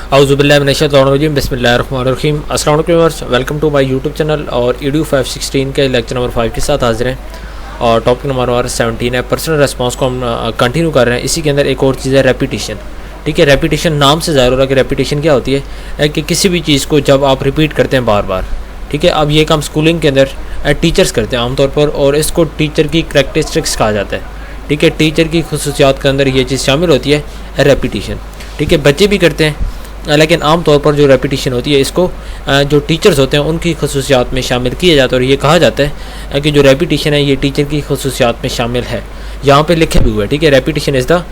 औज़ुबिल्लाहि मिनश्शैतानिर्रजीम बिस्मिल्लाहिर्रहमानिर्रहीम। अस्सलाम वालेकुम viewers, welcome to my YouTube channel और ईडीयू 516 के लेक्चर नंबर 5 के साथ हाजिर हैं और टॉपिक नंबर 17 है पर्सनल रेस्पॉन्स को हम कंटिन्यू कर रहे हैं। इसी के अंदर एक और चीज़ है रेपिटेशन। ठीक है, रेपिटेशन नाम से ज़ाहिर हो रहा है कि रेपिटेशन क्या होती है कि किसी भी चीज़ को जब आप रिपीट करते हैं बार बार। ठीक है, अब ये काम स्कूलिंग के अंदर टीचर्स करते हैं आमतौर पर और इसको टीचर की करैक्टरिस्टिक्स कहा जाता है। ठीक है, टीचर की खसूसियात के अंदर ये चीज़ शामिल होती है रेपिटेशन। ठीक है, बच्चे भी करते हैं लेकिन आम तौर पर जो रेपिटेशन होती है इसको जो टीचर्स होते हैं उनकी खसूसियात में शामिल किया जाता है और ये कहा जाता है कि जो रेपिटेशन है ये टीचर की खसूसियात में शामिल है। यहाँ पे लिखे भी हुए है। ठीक है, repetition is the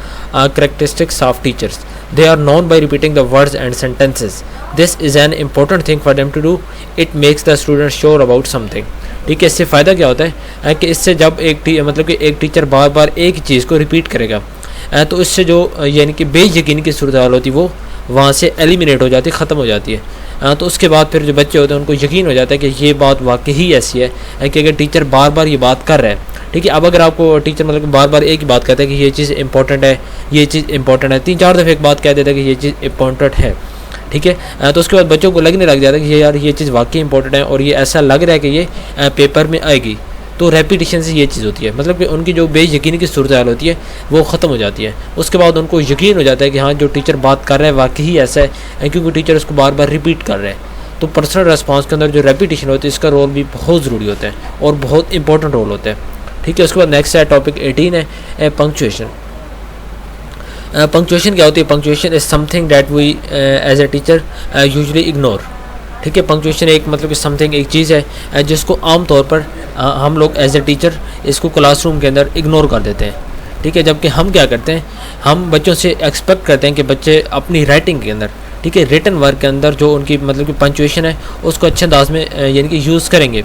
characteristics of teachers, they are known by repeating the words and sentences, this is an important thing for them to do, it makes the student sure about something. ठीक है, इससे फ़ायदा क्या होता है कि इससे जब एक टीचर बार बार एक ही चीज़ को रिपीट करेगा तो इससे जो यानी कि बेयकीनी की सूरत हाल होती है वो वहाँ से एलिमिनेट हो जाती है, ख़त्म हो जाती है। तो उसके बाद फिर जो बच्चे होते हैं उनको यकीन हो जाता है कि ये बात वाकई ऐसी है कि अगर टीचर बार बार ये बात कर रहा है। ठीक है, अब अगर आपको टीचर बार बार एक ही बात कहता है कि ये चीज़ इंपॉर्टेंट है, ये चीज़ इंपॉर्टेंट है, 3-4 दफ़े एक बात कह देता है कि ये चीज़ इंपॉर्टेंट है। ठीक है, तो उसके बाद बच्चों को लगने लग जाता है कि ये यार ये चीज़ वाकई इंपॉर्टेंट है और ये ऐसा लग रहा है कि ये पेपर में आएगी। तो रेपिटेशन से ये चीज़ होती है, मतलब कि उनकी जो बेयकीनी की सूरत हाल होती है वो ख़त्म हो जाती है। उसके बाद उनको यकीन हो जाता है कि हाँ जो टीचर बात कर रहा है वाकई ऐसा है क्योंकि टीचर उसको बार बार रिपीट कर रहे हैं। तो पर्सनल रेस्पॉन्स के अंदर जो रेपिटेशन होती है इसका रोल भी बहुत ज़रूरी होता है और बहुत इंपॉर्टेंट रोल होता है। ठीक है, उसके बाद नेक्स्ट है टॉपिक 18 है पंक्चुएशन। पंक्चुएशन क्या होती है? Punctuation is something that we as a teacher usually ignore. ठीक है, पंक्चुएशन एक मतलब कि समथिंग एक चीज़ है जिसको आम तौर पर हम लोग एज ए टीचर इसको क्लासरूम के अंदर इग्नोर कर देते हैं। ठीक है, जबकि हम क्या करते हैं, हम बच्चों से एक्सपेक्ट करते हैं कि बच्चे अपनी राइटिंग के अंदर, ठीक है, रिटन वर्क के अंदर जो उनकी मतलब कि पंक्चुएशन है उसको अच्छे अंदाज में यानी कि यूज़ करेंगे।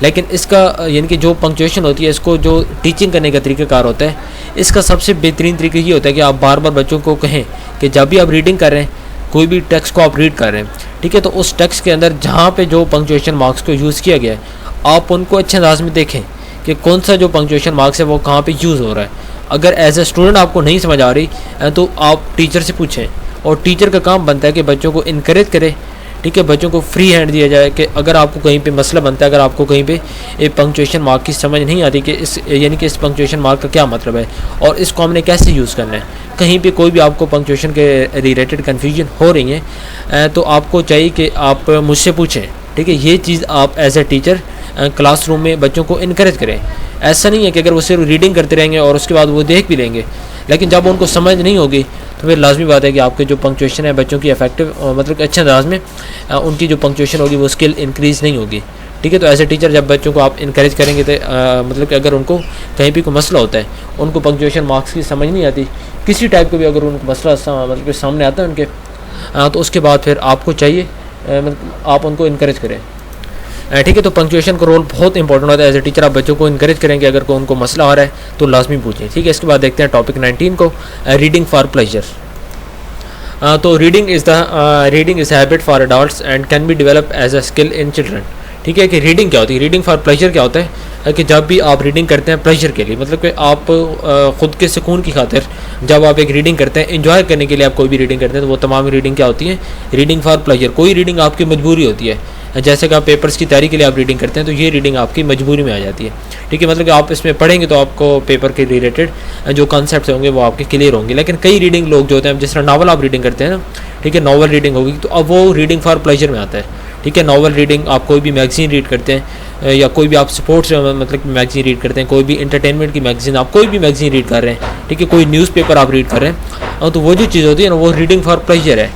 लेकिन इसका यानी कि जो पंक्चुएशन होती है इसको जो टीचिंग करने का तरीक़ाकार होता है इसका सबसे बेहतरीन तरीका ये होता है कि आप बार बार बच्चों को कहें कि जब भी आप रीडिंग कर रहे हैं, कोई भी टेक्स्ट को आप रीड कर रहे हैं, ठीक है, तो उस टेक्स्ट के अंदर जहाँ पे जो पंक्चुएशन मार्क्स को यूज़ किया गया है आप उनको अच्छे अंदाज में देखें कि कौन सा जो पंक्चुएशन मार्क्स है वो कहाँ पे यूज़ हो रहा है। अगर एज ए स्टूडेंट आपको नहीं समझ आ रही तो आप टीचर से पूछें और टीचर का काम बनता है कि बच्चों को इनकरेज करे। ठीक है, बच्चों को फ्री हैंड दिया जाए कि अगर आपको कहीं पे मसला बनता है, अगर आपको कहीं पे एक पंक्चुएशन मार्क की समझ नहीं आती कि इस यानी कि इस पंक्चुएशन मार्क का क्या मतलब है और इसको हमने कैसे यूज़ करना है, कहीं पे कोई भी आपको पंक्चुएशन के रिलेटेड कन्फ्यूजन हो रही है तो आपको चाहिए कि आप मुझसे पूछें। ठीक है, ये चीज़ आप एज ए टीचर क्लासरूम में बच्चों को इनकरेज करें। ऐसा नहीं है कि अगर वो सिर्फ रीडिंग करते रहेंगे और उसके बाद वो देख भी लेंगे लेकिन जब उनको समझ नहीं होगी तो फिर लाजमी बात है कि आपके जो पंक्चुएशन है बच्चों की इफेक्टिव मतलब कि अच्छे अंदाज में उनकी जो पंक्चुएशन होगी वो स्किल इंक्रीज़ नहीं होगी। ठीक है, तो एज ए टीचर जब बच्चों को आप इनकरेज करेंगे तो मतलब कि अगर उनको कहीं भी कोई मसला होता है, उनको पंक्चुएशन मार्क्स की समझ नहीं आती, किसी टाइप का भी अगर उनको मसला मतलब कि सामने आता है उनके तो उसके बाद फिर आपको चाहिए मतलब आप उनको इनकरेज करें। ठीक है, तो पंक्चुएशन का रोल बहुत इंपॉर्टेंट होता है। एज ए टीचर आप बच्चों को इनकरेज करेंगे, अगर को उनको मसला आ रहा है तो लाजमी पूछें। ठीक है, इसके बाद देखते हैं टॉपिक 19 को, रीडिंग फॉर प्लेजर। तो reading is habit for adults and can be develop as a skill in children. ठीक है, कि रीडिंग क्या होती है? रीडिंग फॉर प्लेजर क्या होता है कि जब भी आप रीडिंग करते हैं प्लेजर के लिए, मतलब कि आप ख़ुद के सुकून की खातिर जब आप एक रीडिंग करते हैं, इंजॉय करने के लिए आप कोई भी रीडिंग करते हैं तो वो तमाम रीडिंग क्या होती है? Reading for pleasure. कोई रीडिंग आपकी मजबूरी होती है, जैसे कि आप पेपर्स की तैयारी के लिए आप रीडिंग करते हैं तो ये रीडिंग आपकी मजबूरी में आ जाती है। ठीक है, मतलब कि आप इसमें पढ़ेंगे तो आपको पेपर के रिलेटेड जो कॉन्सेप्ट्स होंगे वो आपके क्लियर होंगे। लेकिन कई रीडिंग लोग जो होते हैं, जिस तरह नावल आप रीडिंग करते हैं ना, ठीक है, नावल रीडिंग होगी तो अब वो रीडिंग फॉर प्लेजर में आता है। ठीक है, नावल रीडिंग आप कोई भी मैगज़ीन रीड करते हैं या कोई भी आप स्पोर्ट्स मतलब मैगज़ीन रीड करते हैं, कोई भी इंटरटेनमेंट की मैगज़ीन, आप कोई भी मैगज़ीन रीड कर रहे हैं, ठीक है, कोई न्यूज़पेपर आप रीड कर रहे हैं तो वो जो चीज़ होती है ना वो रीडिंग फॉर प्लेजर है।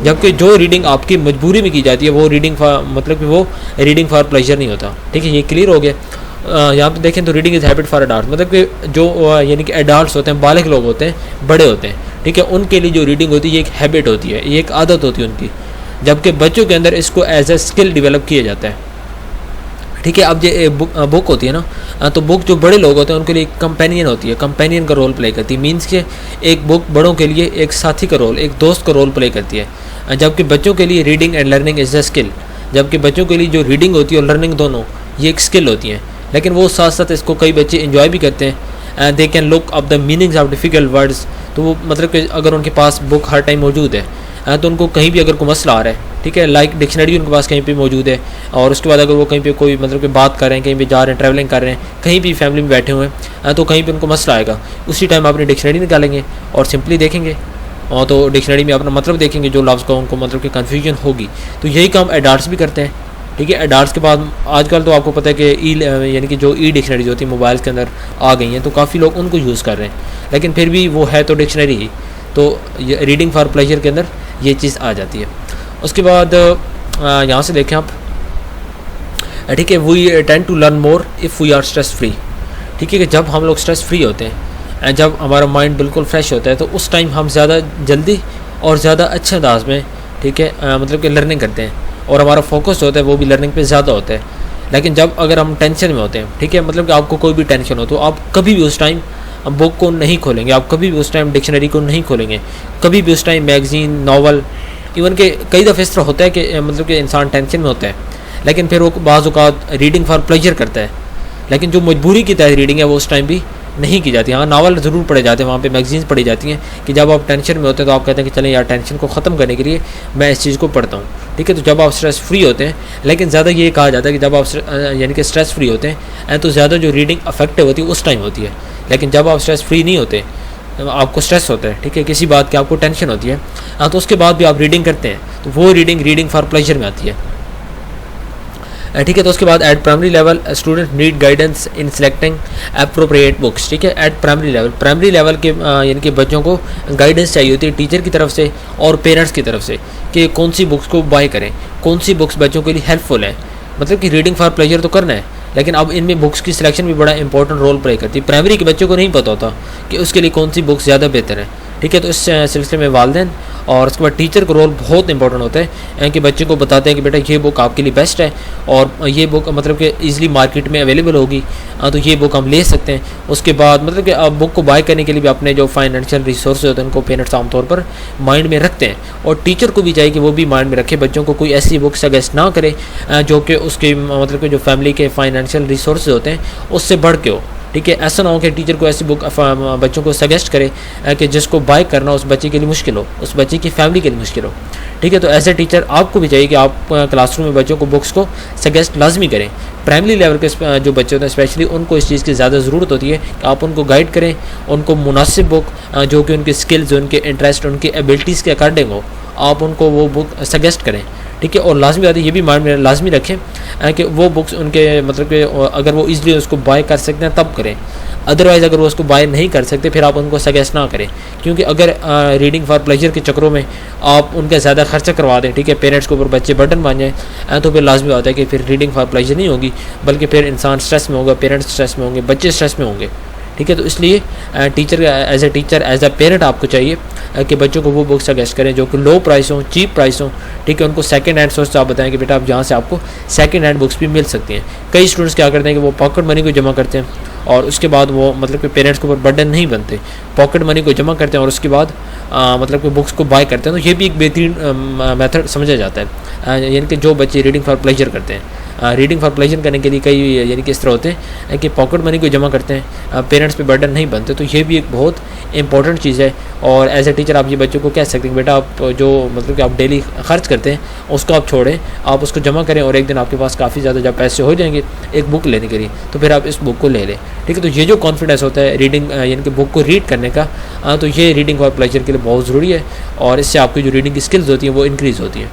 जबकि जो रीडिंग आपकी मजबूरी में की जाती है वो रीडिंग फॉर मतलब कि वो रीडिंग फॉर प्लेजर नहीं होता। ठीक है, ये क्लियर हो गया। यहाँ पे देखें तो reading is habit for adult, मतलब कि जो यानी कि एडल्ट्स होते हैं, बालिग लोग होते हैं, बड़े होते हैं, ठीक है, उनके लिए जो रीडिंग होती है ये एक हैबिट होती है, ये एक आदत होती है उनकी, जबकि बच्चों के अंदर इसको एज ए स्किल डेवलप किया जाता है। ठीक है, अब ये बुक होती है ना तो बुक जो बड़े लोग होते हैं उनके लिए कंपेनियन होती है, कंपेनियन का रोल प्ले करती है। मीन्स के एक बुक बड़ों के लिए एक साथी का रोल, एक दोस्त का रोल प्ले करती है, जबकि बच्चों के लिए reading and learning is a skill. जबकि बच्चों के लिए जो रीडिंग होती है और लर्निंग दोनों ये एक स्किल होती है। लेकिन वो साथ साथ इसको कई बच्चे इंजॉय भी करते हैं। They can look up the meanings of difficult words, तो वो मतलब कि अगर उनके पास बुक हर टाइम मौजूद है तो उनको कहीं भी अगर कोई मसला आ रहा है, ठीक है, लाइक डिक्शनरी उनके पास कहीं पे मौजूद है, और उसके बाद अगर वो कहीं पे कोई मतलब कि बात कर रहे हैं, कहीं पे जा रहे हैं, ट्रैवलिंग कर रहे हैं, कहीं भी फैमिली में बैठे हुए हैं, तो कहीं पे उनको मसला आएगा, उसी टाइम अपनी डिक्शनरी निकालेंगे और सिंपली देखेंगे, और तो डिक्शनरी में अपना मतलब देखेंगे, जो लफ्ज़ को उनको मतलब कि कन्फ्यूजन होगी। तो यही काम एडल्ट्स भी करते हैं, ठीक है। एडल्ट्स के बाद आजकल तो आपको पता है कि यानी कि जो डिक्शनरीज होती है मोबाइल्स के अंदर आ गई हैं, तो काफ़ी लोग उनको यूज़ कर रहे हैं, लेकिन फिर भी वो है तो डिक्शनरी ही, तो रीडिंग फॉर प्लेजर के अंदर ये चीज़ आ जाती है। उसके बाद यहाँ से देखें आप, ठीक है, we tend to learn more if we are stress free, ठीक है, कि जब हम लोग स्ट्रेस फ्री होते हैं, जब हमारा माइंड बिल्कुल फ्रेश होता है, तो उस टाइम हम ज़्यादा जल्दी और ज़्यादा अच्छे अंदाज में, ठीक है, मतलब कि लर्निंग करते हैं, और हमारा फोकस होता है वो भी लर्निंग पे ज़्यादा होता है। लेकिन जब अगर हम टेंशन में होते हैं, ठीक है, मतलब कि आपको कोई भी टेंशन हो, तो आप कभी भी उस टाइम बुक को नहीं खोलेंगे, आप कभी भी उस टाइम डिक्शनरी को नहीं खोलेंगे, कभी भी उस टाइम मैगज़ीन, नावल, इवन के कई दफ़े इस तरह होता है कि मतलब कि इंसान टेंशन में होता है, लेकिन फिर वो बाज़ औक़ात रीडिंग फॉर प्लेजर करता है, लेकिन जो मजबूरी की तहत रीडिंग है वो उस टाइम भी नहीं की जाती। हाँ, नावल ज़रूर पढ़े जाते हैं, वहाँ पे मैगज़ीन्स पढ़ी जाती हैं कि जब आप टेंशन में होते हैं तो आप कहते हैं कि चलें यार, टेंशन को ख़त्म करने के लिए मैं इस चीज़ को पढ़ता हूँ, ठीक है। तो जब आप स्ट्रेस फ्री होते हैं, लेकिन ज़्यादा ये कहा जाता है कि जब आप यानी कि स्ट्रेस फ्री होते हैं तो ज़्यादा जो रीडिंग अफेक्टिव होती है उस टाइम होती है, लेकिन जब आप स्ट्रेस फ्री नहीं होते, आपको स्ट्रेस होता है, ठीक है, किसी बात की आपको टेंशन होती है, तो उसके बाद भी आप रीडिंग करते हैं, तो वो रीडिंग फॉर प्लेजर में आती है, ठीक है। तो उसके बाद eight primary level student need guidance इन सेलेक्टिंग अप्रोप्रिएट बुक्स, ठीक है। एट प्राइमरी लेवल के यानी कि बच्चों को गाइडेंस चाहिए होती है टीचर की तरफ से और पेरेंट्स की तरफ से कि कौन सी बुक्स को बाय करें, कौन सी बुक्स बच्चों के लिए हेल्पफुल है। मतलब कि रीडिंग फॉर प्लेजर तो करना है, लेकिन अब इनमें बुक्स की सिलेक्शन भी बड़ा इंपॉर्टेंट रोल प्ले करती है। प्राइमरी के बच्चों को नहीं पता होता कि उसके लिए कौन सी बुक्स ज़्यादा बेहतर है, ठीक है। तो इस सिलसिले में वालिदैन और उसके बाद टीचर का रोल बहुत इंपॉर्टेंट होता है कि बच्चे को बताते हैं कि बेटा ये बुक आपके लिए बेस्ट है, और ये बुक मतलब कि ईज़िली मार्केट में अवेलेबल होगी, तो ये बुक हम ले सकते हैं। उसके बाद मतलब कि बुक को बाय करने के लिए भी अपने जो फाइनेंशियल रिसोर्स होते हैं उनको पेरेंट्स आमतौर पर माइंड में रखते हैं, और टीचर को भी चाहिए कि वो भी माइंड में रखे, बच्चों को कोई ऐसी बुक सजेस्ट ना करे जो कि उसके मतलब कि जो फैमिली के फाइनेंशियल रिसोर्स होते हैं उससे बढ़ के हो, ठीक है। ऐसा ना हो कि टीचर को ऐसी बुक बच्चों को सजेस्ट करे कि जिसको बाय करना उस बच्चे के लिए मुश्किल हो, उस बच्चे की फैमिली के लिए मुश्किल हो, ठीक है। तो एज ए टीचर आपको भी चाहिए कि आप क्लासरूम में बच्चों को बुक्स को सजेस्ट लाजमी करें। प्राइमरी लेवल के जो बच्चे होते हैं स्पेशली उनको इस चीज़ की ज़्यादा ज़रूरत होती है कि आप उनको गाइड करें, उनको मुनासिब बुक जो कि उनके स्किल्स, उनके इंटरेस्ट, उनकी एबिलिटीज़ के अकॉर्डिंग हो, आप उनको वो बुक सजेस्ट करें, ठीक है। और लाजमी बात है, ये भी माइंड में लाजमी रखें कि वो बुक्स उनके मतलब कि अगर वो ईज़िली उसको बाय कर सकते हैं तब करें, अदरवाइज़ अगर वो उसको बाय नहीं कर सकते फिर आप उनको सजेस्ट ना करें, क्योंकि अगर रीडिंग फॉर प्लेजर के चक्करों में आप उनका ज़्यादा खर्चा करवा दें, ठीक है, पेरेंट्स के ऊपर बच्चे बर्डन बन जाएँ, तो फिर लाजमी बात है कि फिर रीडिंग फॉर प्लेजर नहीं होगी, बल्कि फिर इंसान स्ट्रेस में होगा, पेरेंट्स स्ट्रेस में होंगे, बच्चे स्ट्रेस में होंगे, ठीक है। तो इसलिए टीचर एज अ पेरेंट आपको चाहिए कि बच्चों को वो बुक सजेस्ट करें जो कि लो प्राइस हो, चीप प्राइस हो, ठीक है। उनको सेकंड हैंड सोर्स आप बताएं कि बेटा आप जहाँ से आपको सेकंड हैंड बुक्स भी मिल सकती हैं। कई स्टूडेंट्स क्या करते हैं कि वो पॉकेट मनी को जमा करते हैं और उसके बाद वो मतलब कि पेरेंट्स के ऊपर बर्डन नहीं बनते, पॉकेट मनी को जमा करते हैं और उसके बाद मतलब कि बुक्स को बाय करते हैं। तो ये भी एक बेहतरीन मेथड समझा जाता है, यानी कि जो बच्चे रीडिंग फॉर प्लेजर करते हैं, रीडिंग फॉर प्लेजर करने के लिए कई यानी कि इस तरह होते हैं कि पॉकेट मनी को जमा करते हैं, पेरेंट्स पे बर्डन नहीं बनते। तो ये भी एक बहुत इंपॉर्टेंट चीज़ है, और एज ए टीचर आप ये बच्चों को कह सकते हैं बेटा आप जो मतलब कि आप डेली खर्च करते हैं उसको आप छोड़ें, आप उसको जमा करें, और एक दिन आपके पास काफ़ी ज़्यादा जब पैसे हो जाएंगे एक बुक लेने के लिए तो फिर आप इस बुक को ले लें, ठीक है। तो ये जो कॉन्फिडेंस होता है रीडिंग यानी कि बुक को रीड करने का, तो ये रीडिंग फॉर प्लेजर के लिए बहुत ज़रूरी है, और इससे आपकी जो रीडिंग की स्किल्स होती हैं वो इंक्रीज़ होती हैं।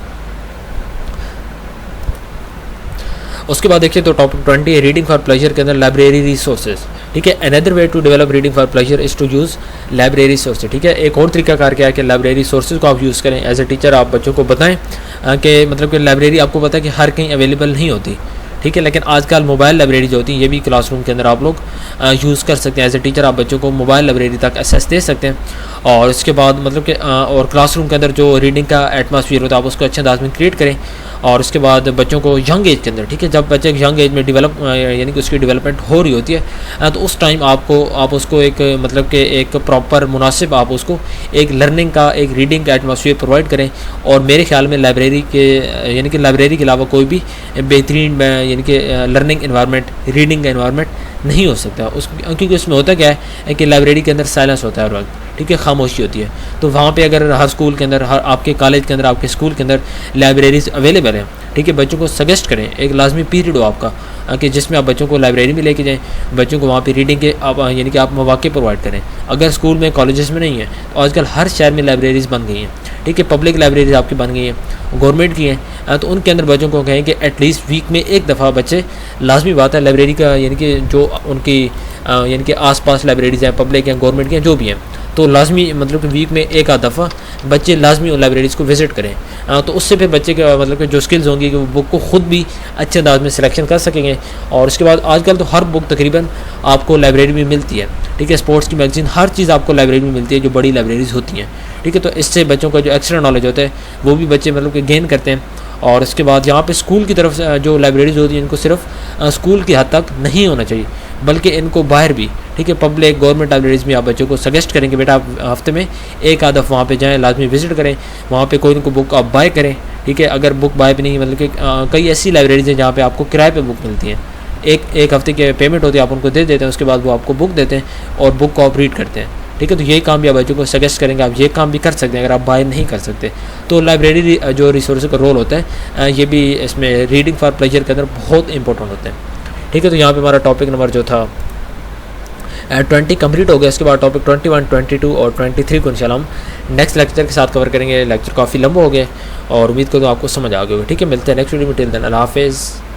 उसके बाद देखिए तो टॉपिक 20 है रीडिंग फॉर प्लेजर के अंदर लाइब्रेरी रिसोर्सेज, ठीक है। Another way to develop reading for pleasure is to use library resources, ठीक है। एक और तरीका कार क्या है कि लाइब्रेरी रिसोर्सेज को आप यूज़ करें। एज ए टीचर आप बच्चों को बताएं कि मतलब कि लाइब्रेरी आपको पता है कि हर कहीं अवेलेबल नहीं होती, ठीक है, लेकिन आजकल मोबाइल लाइब्रेरी जो होती है ये भी क्लासरूम के अंदर आप लोग यूज़ कर सकते हैं। एज ए टीचर आप बच्चों को मोबाइल लाइब्रेरी तक एक्सेस दे सकते हैं, और उसके बाद मतलब कि और क्लासरूम के अंदर जो रीडिंग का एटमॉस्फेयर होता है आप उसको अच्छे अंदाज में क्रिएट करें, और उसके बाद बच्चों को यंग एज के अंदर, ठीक है, जब बच्चे यंग एज में डेवलप यानी कि उसकी डेवलपमेंट हो रही होती है, तो उस टाइम आप उसको एक मतलब कि एक प्रॉपर मुनासिब आप उसको एक लर्निंग का एक रीडिंग का एटमॉस्फेयर प्रोवाइड करें। और मेरे ख्याल में लाइब्रेरी के यानी कि लाइब्रेरी के अलावा कोई भी बेहतरीन यानी कि लर्निंग इन्वायरमेंट, रीडिंग का इन्वायरमेंट नहीं हो सकता उस, क्योंकि उसमें होता क्या है कि लाइब्रेरी के अंदर साइलेंस होता है हर वक्त, ठीक है, खामोशी होती है। तो वहाँ पे अगर हर स्कूल के अंदर, हर आपके कॉलेज के अंदर, आपके स्कूल के अंदर लाइब्रेरीज अवेलेबल हैं, ठीक है, बच्चों को सजेस्ट करें, एक लाजमी पीरियड हो आपका कि जिसमें आप बच्चों को लाइब्रेरी में लेके जाएं, बच्चों को वहाँ पे रीडिंग के आप यानी कि आप मौके प्रोवाइड करें। अगर स्कूल में, कॉलेजेस में नहीं है तो आजकल हर शहर में लाइब्रेरीज बन गई हैं, ठीक है, पब्लिक लाइब्रेरीज आपकी बन गई हैं, गवर्नमेंट की हैं, तो उनके अंदर बच्चों को कहें कि एटलीस्ट वीक में एक दफ़ा बच्चे, लाजमी बात है लाइब्रेरी का यानी कि जो उनकी यानी कि आसपास लाइब्रेरीज़ हैं, पब्लिक हैं, गवर्नमेंट की हैं, जो भी हैं, तो लाजमी मतलब कि वीक में एक आध दफ़ा बच्चे लाजमी उन लाइब्रेरीज़ को विज़िट करें। तो उससे फिर बच्चे का मतलब कि जो स्किल्स होंगी कि वो बुक को ख़ुद भी अच्छे अंदाज में सिलेक्शन कर सकेंगे। और उसके बाद आजकल तो हर बुक तकरीबन आपको लाइब्रेरी में मिलती है, ठीक है, स्पोर्ट्स की मैगजीन, हर चीज़ आपको लाइब्रेरी में मिलती है जो बड़ी लाइब्रेरीज़ होती हैं, ठीक है। तो इससे बच्चों का जो एक्स्ट्रा नॉलेज होता है वो भी बच्चे मतलब कि गेन करते हैं। और उसके बाद यहाँ पे स्कूल की तरफ से जो लाइब्रेरीज होती हैं इनको सिर्फ स्कूल की हद तक नहीं होना चाहिए, बल्कि इनको बाहर भी, ठीक है, पब्लिक गवर्नमेंट लाइब्रेरीज में आप बच्चों को सजेस्ट करेंगे बेटा आप हफ्ते में एक आध दफ़ा वहाँ पे जाएं, लाजमी विजिट करें, वहाँ पे कोई ना कोई बुक आप बाय करें, ठीक है। अगर बुक बाय भी नहीं, मतलब कि कई ऐसी लाइब्रेरीज हैं जहाँ पे आपको किराए पे बुक मिलती हैं, एक हफ्ते के पेमेंट होती है, आप उनको दे देते हैं, उसके बाद वो आपको बुक देते हैं और बुक को आप रीड करते हैं, ठीक है। तो यही काम भी आप बच्चों को सजेस्ट करेंगे, आप ये काम भी कर सकते हैं अगर आप बाय नहीं कर सकते। तो लाइब्रेरी जो रिसोर्स का रोल होता है ये भी इसमें रीडिंग फॉर प्लेजर के अंदर बहुत इंपॉर्टेंट होता है, ठीक है। तो यहाँ पे हमारा टॉपिक नंबर जो था 20 कंप्लीट हो गया। इसके बाद टॉपिक 21, 22 और 23 को इंशाल्लाह हम नेक्स्ट लेक्चर के साथ कवर करेंगे। लेक्चर काफ़ी लंबा हो गया और उम्मीद करूँ आपको समझ आ गया होगा, ठीक है। मिलते हैं नेक्स्ट वीडियो में, टिल देन अल्लाह हाफिज़।